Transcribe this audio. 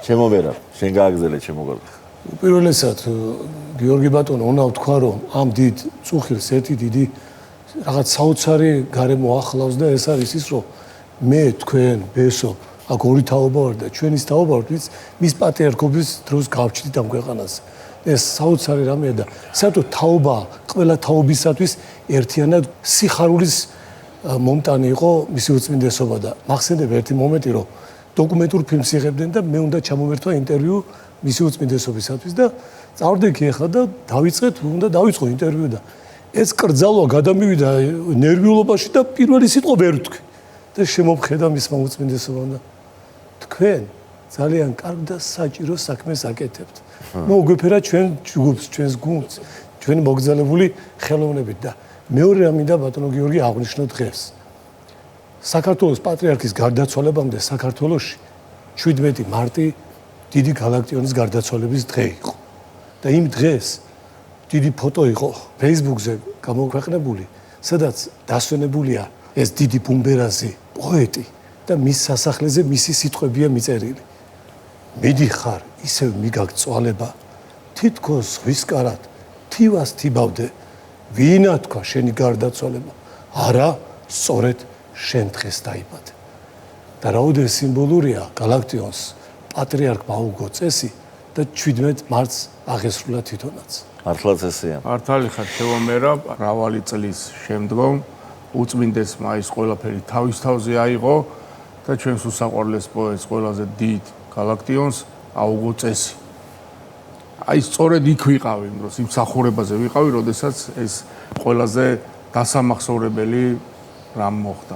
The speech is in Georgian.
ჩემო ვერა, შენ გააგზელე ჩემო გორდა. უპირველესად გიორგი ბატონო უნდა ვთქვა რომ ამ დიდ წუხილს ერთი დიდი რაღაც საოცარი გარემო ახლავს და ეს არის ის რომ მე თქვენ ბესო აქ ორი თაობა ვარ და ჩვენის თაობა ვართ მის პატრიარქობის დროს გავჩნდით ამ ქვეყანაზე ეს საოცარი რამეა და საერთოდ თაობა ყველა თაობისათვის ერთიანად სიხარულის მომტანი იყო მისი უწმინდესობა და მახსენდება ერთი მომენტი რომ დოკუმენტურ ფილმს იღებდნენ და მე უნდა ჩამოვერთვა ინტერვიუ მისი უწმინდესობისათვის და წავდექი ახლა და უნდა დავიწყო ინტერვიუ და ეს კრძალვა გადამივიდა ნერვიულობაში და პირველი სიტყვა ვერ ვთქვი და შემომხედა მისმა უწმინდესობამ და თქვენ ძალიან კარგ და საჭირო საქმეს აკეთებთ. მოგეფერა ჩვენ ჯგუფს, ჩვენს გუნდს, ჩვენი მოგზაურებული ხელოვნებით და მეორე რა მინდა ბატონო გიორგი აღნიშნო დღეს. საქართველოს პატრიარქის გარდაცვალებამდე საქართველოში 17 მარტი დიდი გალაქტიონის გარდაცვალების დღე იყო. და იმ დღეს დიდი ფოტო იყო Facebook-ზე გამოქვეყნებული, სადაც დასვენებულია ეს დიდი ბუმბერაზი პოეტი და მის სასახლეზე მისი სიტყვებია მიწერილი. მიდიხარ, ისევ მიგაგწვალება, თითქოს ზღვისკარად, თივას თიბავდე, ვინა თქვა შენი გარდაცვალება, არა, სწორედ შენ დღეს დაიბადე. და რაოდენ სიმბოლურია გალაქტიონს პატრიარქმა აუგო წესი და 17 მარტს აღესრულა თვითონაც. მართლაც ესეა. მართალი ხარ თეომერა, მრავალი წლის შემდგომ უწმინდესმა ის ყველაფერი თავის თავზე აიღო და ჩვენს უსაყვარლეს პოეტს ყველაზე დიდ გალაქტიონს აუგო წესი. აი სწორედ იქ ვიყავი, იმ დროს იმ სახურებაზე ვიყავი, როდესაც ეს ყველაზე დასამახსოვრებელი რამ მოხდა.